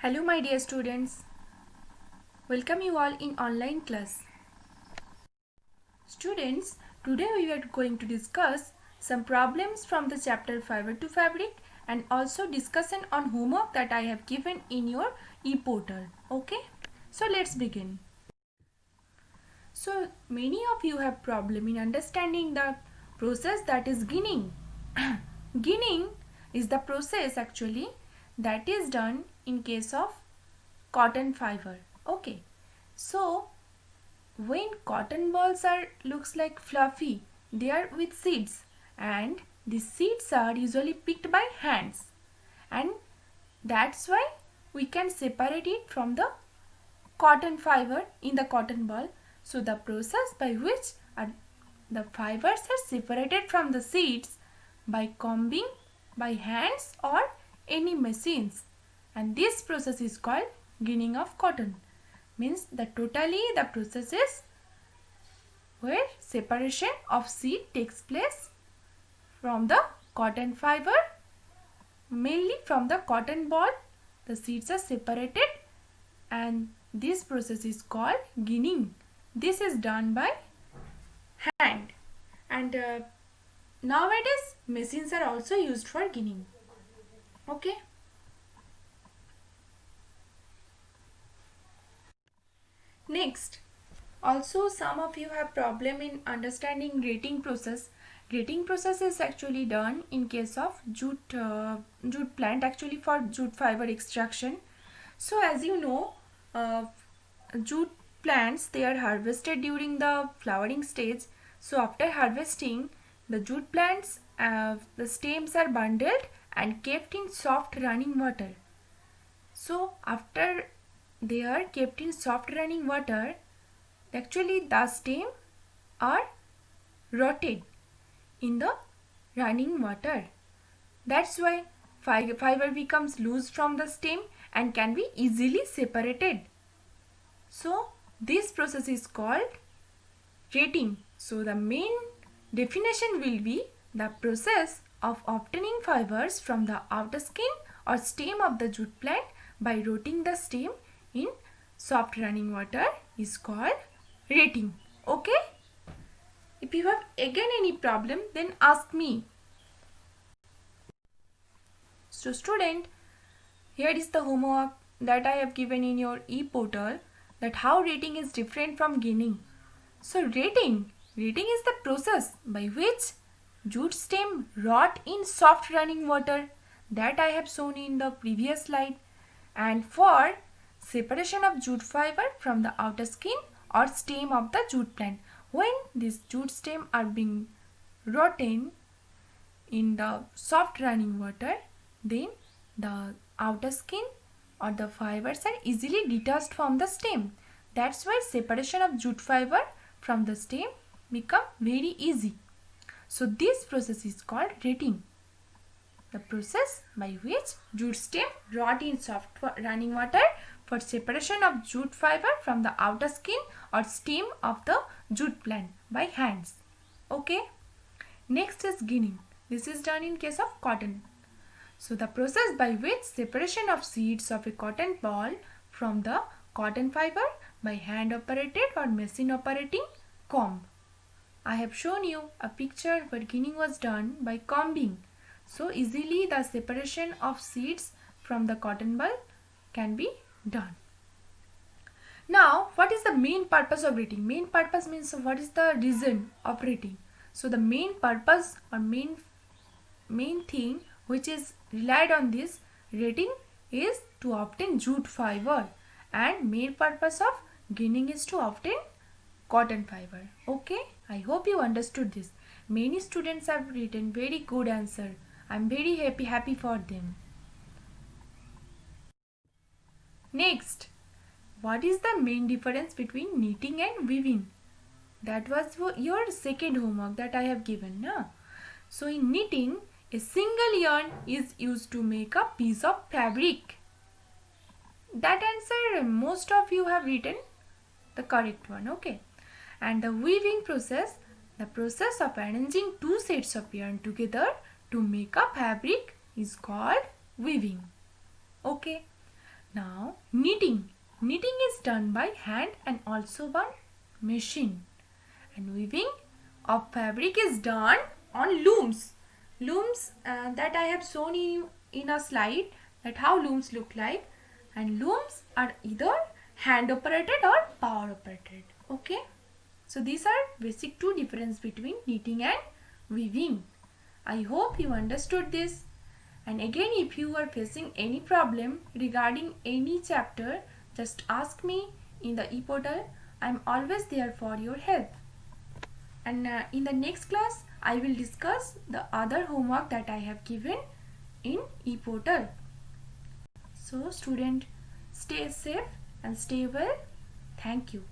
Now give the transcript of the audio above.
Hello my dear students, welcome you all in online class. Students, today we are going to discuss some problems from the chapter Fiber to Fabric and also discussion on homework that I have given in your e-portal. Okay, so let's begin. So many of you have problem in understanding the process that is ginning. Ginning is the process actually that is done in case of cotton fiber. Okay, so when cotton balls are looks like fluffy, they are with seeds, and the seeds are usually picked by hands, and that's why we can separate it from the cotton fiber in the cotton ball. So the process by which the fibers are separated from the seeds by combing by hands or any machines, and this process is called ginning of cotton. Means the process is where separation of seed takes place from the cotton fiber, mainly from the cotton ball. The seeds are separated and this process is called ginning. This is done by hand, and nowadays machines are also used for ginning. Okay. Next, also some of you have problem in understanding grating process. Grating process is actually done in case of jute plant, actually for jute fiber extraction. So as you know, jute plants, they are harvested during the flowering stage. So after harvesting, the jute plants, the stems are bundled and kept in soft running water. So after they are kept in soft running water, actually the stem are rotted in the running water. That's why fiber becomes loose from the stem and can be easily separated. So this process is called grating. So the main definition will be the process of obtaining fibers from the outer skin or stem of the jute plant by rotting the stem in soft running water is called grating. Okay? If you have again any problem, then ask me. So student, here is the homework that I have given in your e-portal, that how rating is different from ginning. So rating is the process by which jute stem rot in soft running water, that I have shown in the previous slide, and for separation of jute fiber from the outer skin or stem of the jute plant. When these jute stem are being rotten in the soft running water, then the outer skin or the fibers are easily detached from the stem. That's why separation of jute fiber from the stem become very easy. So this process is called rating. The process by which jute stem rot in soft running water for separation of jute fiber from the outer skin or stem of the jute plant by hands. Okay. Next is ginning. This is done in case of cotton. So the process by which separation of seeds of a cotton ball from the cotton fiber by hand operated or machine operating comb. I have shown you a picture where ginning was done by combing. So easily the separation of seeds from the cotton ball can be done. Now, what is the main purpose of rating? Main purpose means what is the reason of rating? So the main purpose or main thing which is relied on this rating is to obtain jute fiber, and main purpose of ginning is to obtain cotton fiber. Okay, I hope you understood this. Many students have written very good answer. I am very happy for them. Next, what is the main difference between knitting and weaving? That was your second homework that I have given. Na? So in knitting, a single yarn is used to make a piece of fabric. That answer most of you have written the correct one. Okay. And the weaving process, the process of arranging two sets of yarn together to make a fabric is called weaving. Okay. Now knitting. Knitting is done by hand and also by machine. And weaving of fabric is done on looms. Looms that I have shown you in a slide, that how looms look like. And looms are either hand operated or power operated. Okay. So these are basic two difference between knitting and weaving. I hope you understood this. And again, if you are facing any problem regarding any chapter, just ask me in the ePortal. I am always there for your help. And in the next class, I will discuss the other homework that I have given in ePortal. So student, stay safe and stay well. Thank you.